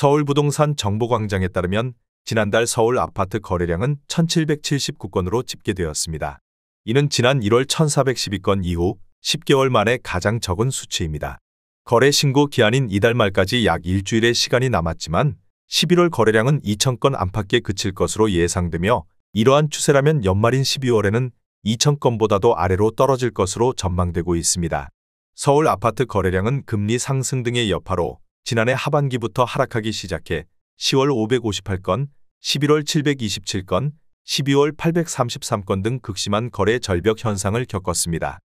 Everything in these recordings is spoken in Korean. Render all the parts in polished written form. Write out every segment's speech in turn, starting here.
서울부동산 정보광장에 따르면 지난달 서울 아파트 거래량은 1779건으로 집계되었습니다. 이는 지난 1월 1412건 이후 10개월 만에 가장 적은 수치입니다. 거래 신고 기한인 이달 말까지 약 일주일의 시간이 남았지만 11월 거래량은 2000건 안팎에 그칠 것으로 예상되며 이러한 추세라면 연말인 12월에는 2000건보다도 아래로 떨어질 것으로 전망되고 있습니다. 서울 아파트 거래량은 금리 상승 등의 여파로 지난해 하반기부터 하락하기 시작해 10월 558건, 11월 727건, 12월 833건 등 극심한 거래 절벽 현상을 겪었습니다.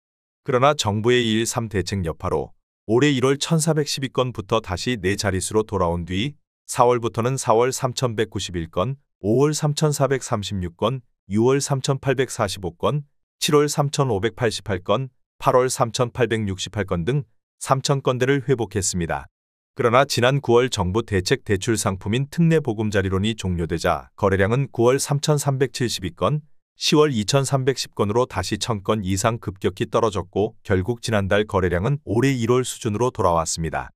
그러나 정부의 2.13 대책 여파로 올해 1월 1412건부터 다시 네 자릿수로 돌아온 뒤 4월부터는 4월 3191건, 5월 3436건, 6월 3845건, 7월 3588건, 8월 3868건 등 3000건대를 회복했습니다. 그러나 지난 9월 정부 대책 대출 상품인 특례보금자리론이 종료되자 거래량은 9월 3372건, 10월 2310건으로 다시 1000건 이상 급격히 떨어졌고 결국 지난달 거래량은 올해 1월 수준으로 돌아왔습니다.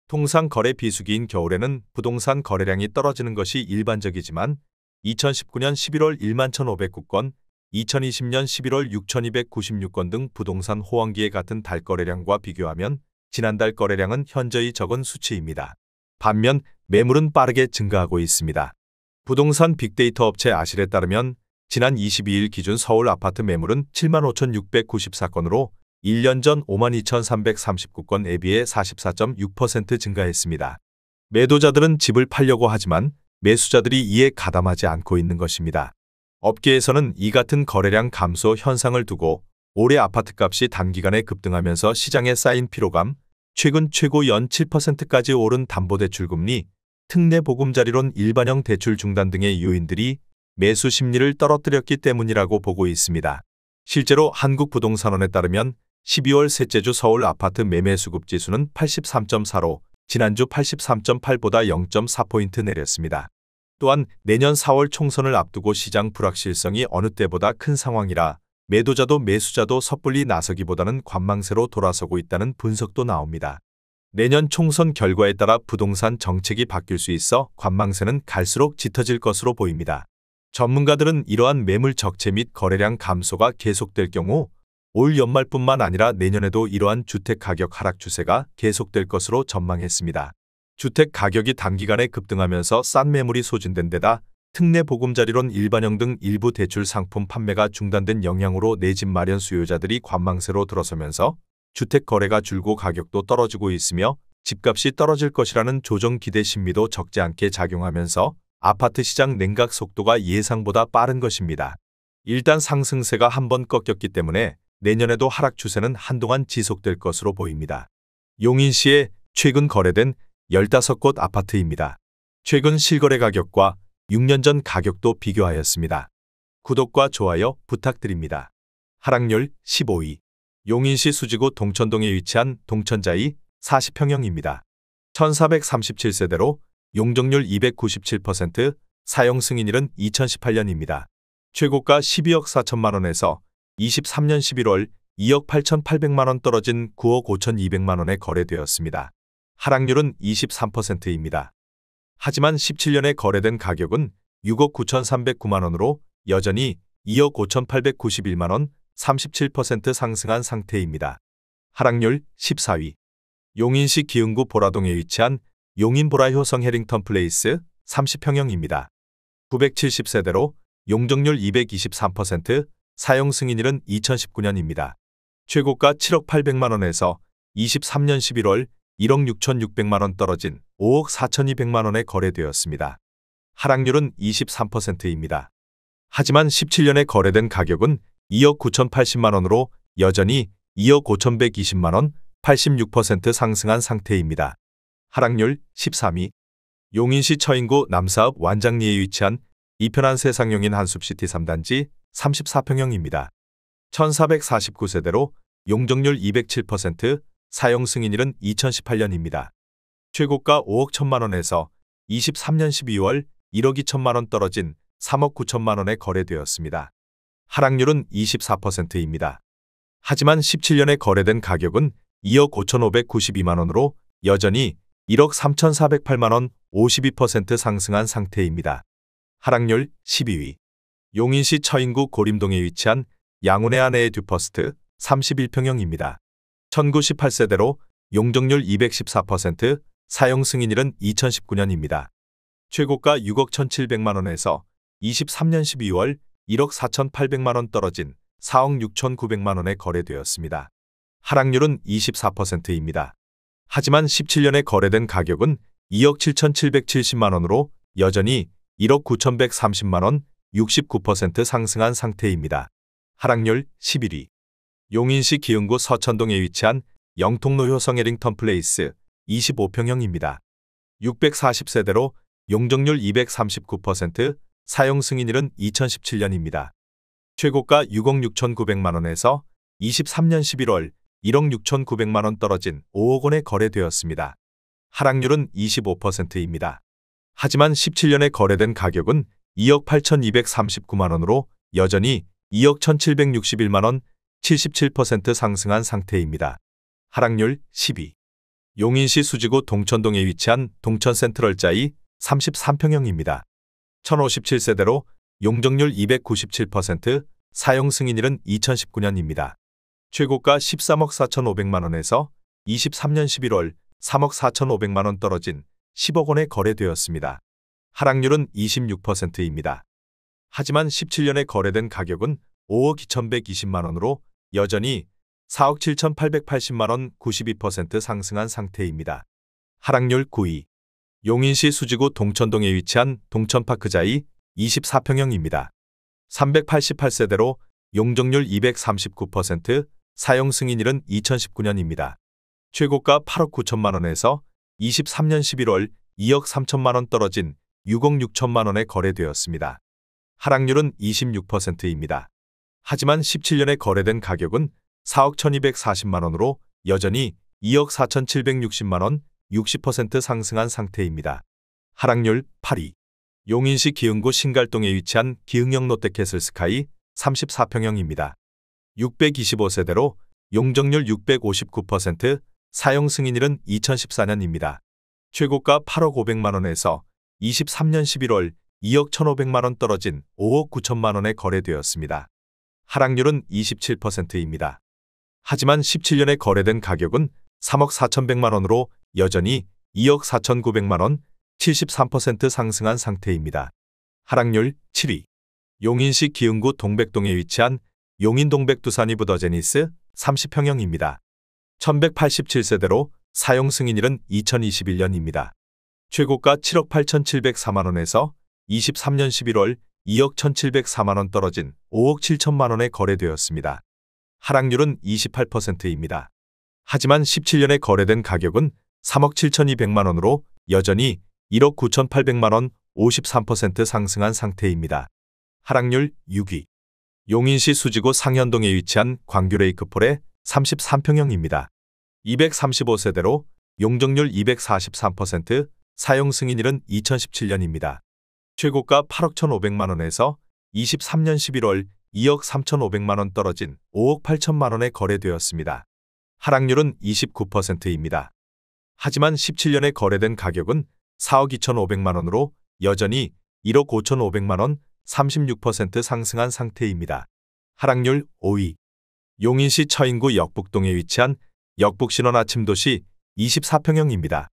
통상 거래 비수기인 겨울에는 부동산 거래량이 떨어지는 것이 일반적이지만 2019년 11월 11,509건, 2020년 11월 6,296건 등 부동산 호황기에 같은 달 거래량과 비교하면 지난달 거래량은 현저히 적은 수치입니다. 반면 매물은 빠르게 증가하고 있습니다. 부동산 빅데이터 업체 아실에 따르면 지난 22일 기준 서울 아파트 매물은 75,694건으로 1년 전 52,339건에 비해 44.6% 증가했습니다. 매도자들은 집을 팔려고 하지만 매수자들이 이에 가담하지 않고 있는 것입니다. 업계에서는 이 같은 거래량 감소 현상을 두고 올해 아파트값이 단기간에 급등하면서 시장에 쌓인 피로감, 최근 최고 연 7%까지 오른 담보대출금리, 특례보금자리론 일반형 대출 중단 등의 요인들이 매수 심리를 떨어뜨렸기 때문이라고 보고 있습니다. 실제로 한국부동산원에 따르면 12월 셋째 주 서울 아파트 매매 수급 지수는 83.4로 지난주 83.8보다 0.4포인트 내렸습니다. 또한 내년 4월 총선을 앞두고 시장 불확실성이 어느 때보다 큰 상황이라 매도자도 매수자도 섣불리 나서기보다는 관망세로 돌아서고 있다는 분석도 나옵니다. 내년 총선 결과에 따라 부동산 정책이 바뀔 수 있어 관망세는 갈수록 짙어질 것으로 보입니다. 전문가들은 이러한 매물 적체 및 거래량 감소가 계속될 경우 올 연말뿐만 아니라 내년에도 이러한 주택 가격 하락 추세가 계속될 것으로 전망했습니다. 주택 가격이 단기간에 급등하면서 싼 매물이 소진된 데다 특례보금자리론 일반형 등 일부 대출 상품 판매가 중단된 영향으로 내 집 마련 수요자들이 관망세로 들어서면서 주택 거래가 줄고 가격도 떨어지고 있으며 집값이 떨어질 것이라는 조정 기대 심리도 적지 않게 작용하면서 아파트 시장 냉각 속도가 예상보다 빠른 것입니다. 일단 상승세가 한번 꺾였기 때문에 내년에도 하락 추세는 한동안 지속될 것으로 보입니다. 용인시에 최근 거래된 15곳 아파트입니다. 최근 실거래 가격과 6년 전 가격도 비교하였습니다. 구독과 좋아요 부탁드립니다. 하락률 15위. 용인시 수지구 동천동에 위치한 동천자이 40평형입니다. 1437세대로 용적률 297%, 사용 승인일은 2018년입니다. 최고가 12억 4천만 원에서 23년 11월 2억 8,800만 원 떨어진 9억 5,200만 원에 거래되었습니다. 하락률은 23%입니다. 하지만 17년에 거래된 가격은 6억 9,309만 원으로 여전히 2억 5,891만 원, 37% 상승한 상태입니다. 하락률 14위. 용인시 기흥구 보라동에 위치한 용인보라효성 해링턴 플레이스 30평형입니다. 970세대로 용적률 223%, 사용 승인일은 2019년입니다. 최고가 7억 800만 원에서 23년 11월 1억 6,600만 원 떨어진 5억 4,200만 원에 거래되었습니다. 하락률은 23%입니다. 하지만 17년에 거래된 가격은 2억 9,080만 원으로 여전히 2억 5,120만 원, 86% 상승한 상태입니다. 하락률 13위. 용인시 처인구 남사읍 완장리에 위치한 이편한 세상용인 한숲시티 3단지 34평형입니다. 1449세대로 용적률 207%, 사용 승인일은 2018년입니다. 최고가 5억 1천만 원에서 23년 12월 1억 2천만 원 떨어진 3억 9천만 원에 거래되었습니다. 하락률은 24%입니다. 하지만 17년에 거래된 가격은 2억 5,592만 원으로 여전히 1억 3,408만 원 52% 상승한 상태입니다. 하락률 12위. 용인시 처인구 고림동에 위치한 양운의 아내의 듀퍼스트 31평형입니다. 1098세대로 용적률 214%, 사용 승인일은 2019년입니다. 최고가 6억 1,700만 원에서 23년 12월 1억 4,800만 원 떨어진 4억 6,900만 원에 거래되었습니다. 하락률은 24%입니다. 하지만 17년에 거래된 가격은 2억 7,770만 원으로 여전히 1억 9,130만 원 69% 상승한 상태입니다. 하락률 11위. 용인시 기흥구 서천동에 위치한 영통로 효성 에링턴 플레이스 25평형입니다. 640세대로 용적률 239%, 사용 승인일은 2017년입니다. 최고가 6억 6,900만 원에서 23년 11월 1억 6,900만 원 떨어진 5억 원에 거래되었습니다. 하락률은 25%입니다. 하지만 17년에 거래된 가격은 2억 8,239만 원으로 여전히 2억 1,761만 원 77% 상승한 상태입니다. 하락률 10위. 용인시 수지구 동천동에 위치한 동천센트럴자이 33평형입니다. 1057세대로 용적률 297%, 사용 승인일은 2019년입니다. 최고가 13억 4,500만 원에서 23년 11월 3억 4,500만 원 떨어진 10억 원에 거래되었습니다. 하락률은 26%입니다. 하지만 17년에 거래된 가격은 5억 2,120만 원으로 여전히 4억 7,880만 원 92% 상승한 상태입니다. 하락률 9위. 용인시 수지구 동천동에 위치한 동천파크자이 24평형입니다. 388세대로 용적률 239%, 사용 승인일은 2019년입니다. 최고가 8억 9천만 원에서 23년 11월 2억 3천만 원 떨어진 6억 6천만 원에 거래되었습니다. 하락률은 26%입니다. 하지만 17년에 거래된 가격은 4억 1,240만 원으로 여전히 2억 4,760만 원 60% 상승한 상태입니다. 하락률 8위. 용인시 기흥구 신갈동에 위치한 기흥역 롯데캐슬스카이 34평형입니다. 625세대로 용적률 659%, 사용 승인일은 2014년입니다. 최고가 8억 500만 원에서 23년 11월 2억 1,500만 원 떨어진 5억 9천만 원에 거래되었습니다. 하락률은 27%입니다. 하지만 17년에 거래된 가격은 3억 4,100만 원으로 여전히 2억 4,900만 원 73% 상승한 상태입니다. 하락률 7위. 용인시 기흥구 동백동에 위치한 용인동백두산이 부더제니스 30평형입니다. 1187세대로 사용 승인일은 2021년입니다. 최고가 7억 8,704만 원에서 23년 11월 2억 1,704만 원 떨어진 5억 7천만 원에 거래되었습니다. 하락률은 28%입니다. 하지만 17년에 거래된 가격은 3억 7,200만 원으로 여전히 1억 9,800만 원 53% 상승한 상태입니다. 하락률 6위. 용인시 수지구 상현동에 위치한 광규레이크폴의 33평형입니다. 235세대로 용적률 243%, 사용 승인일은 2017년입니다. 최고가 8억 1,500만 원에서 23년 11월 2억 3,500만 원 떨어진 5억 8천만 원에 거래되었습니다. 하락률은 29%입니다. 하지만 17년에 거래된 가격은 4억 2,500만 원으로 여전히 1억 5,500만 원 36% 상승한 상태입니다. 하락률 5위. 용인시 처인구 역북동에 위치한 역북신원 아침도시 24평형입니다.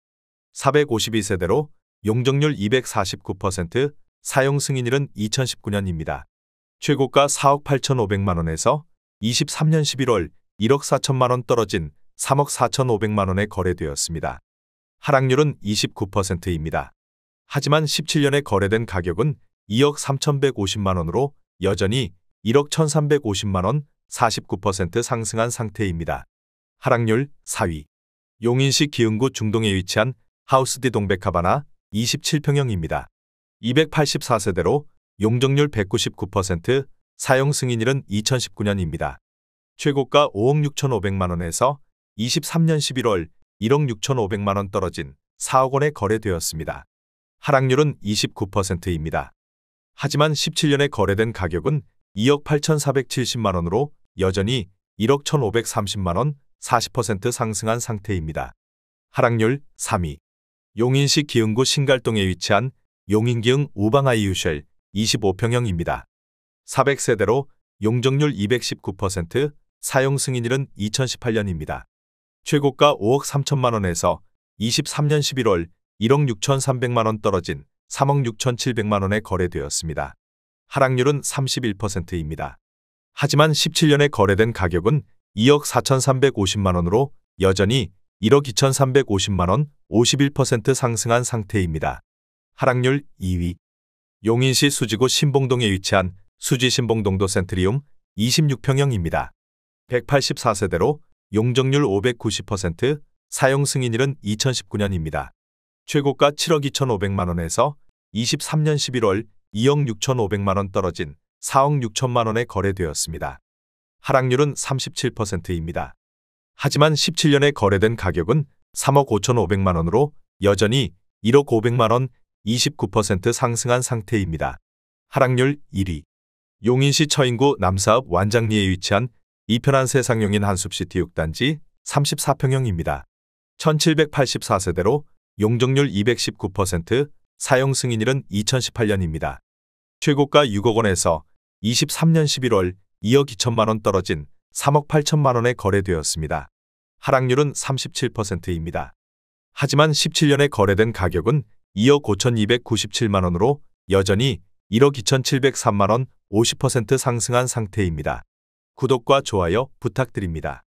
452세대로 용적률 249%, 사용 승인일은 2019년입니다. 최고가 4억 8,500만 원에서 23년 11월 1억 4천만 원 떨어진 3억 4,500만 원에 거래되었습니다. 하락률은 29%입니다. 하지만 17년에 거래된 가격은 2억 3,150만 원으로 여전히 1억 1,350만 원 49% 상승한 상태입니다. 하락률 4위. 용인시 기흥구 중동에 위치한 하우스디 동백하바나 27평형입니다. 284세대로 용적률 199%, 사용 승인일은 2019년입니다. 최고가 5억 6,500만 원에서 23년 11월 1억 6,500만 원 떨어진 4억 원에 거래되었습니다. 하락률은 29%입니다. 하지만 17년에 거래된 가격은 2억 8,470만 원으로 여전히 1억 1,530만 원 40% 상승한 상태입니다. 하락률 3위. 용인시 기흥구 신갈동에 위치한 용인기흥 우방아이유쉘 25평형입니다. 400세대로 용적률 219%, 사용 승인일은 2018년입니다. 최고가 5억 3천만 원에서 23년 11월 1억 6천3백만 원 떨어진 3억 6천7백만 원에 거래되었습니다. 하락률은 31%입니다. 하지만 17년에 거래된 가격은 2억 4천3백오십만 원으로 여전히 1억 2천3백오십만 원 51% 상승한 상태입니다. 하락률 2위. 용인시 수지구 신봉동에 위치한 수지 신봉동도 센트리움 26평형입니다. 184세대로 용적률 590%, 사용 승인일은 2019년입니다. 최고가 7억 2천5백만 원에서 23년 11월 2억 6천5백만 원 떨어진 4억 6천만 원에 거래되었습니다. 하락률은 37%입니다. 하지만 17년에 거래된 가격은 3억 5천5백만 원으로 여전히 1억 5백만 원 29% 상승한 상태입니다. 하락률 1위. 용인시 처인구 남사읍 완장리에 위치한 이편한 세상용인 한숲시티 6단지 34평형입니다. 1784세대로 용적률 219%, 사용 승인일은 2018년입니다. 최고가 6억 원에서 23년 11월 2억 2천만 원 떨어진 3억 8천만 원에 거래되었습니다. 하락률은 37%입니다. 하지만 17년에 거래된 가격은 2억 5천2백구십칠만 원으로 여전히 1억 2천7백삼만 원 50% 상승한 상태입니다. 구독과 좋아요 부탁드립니다.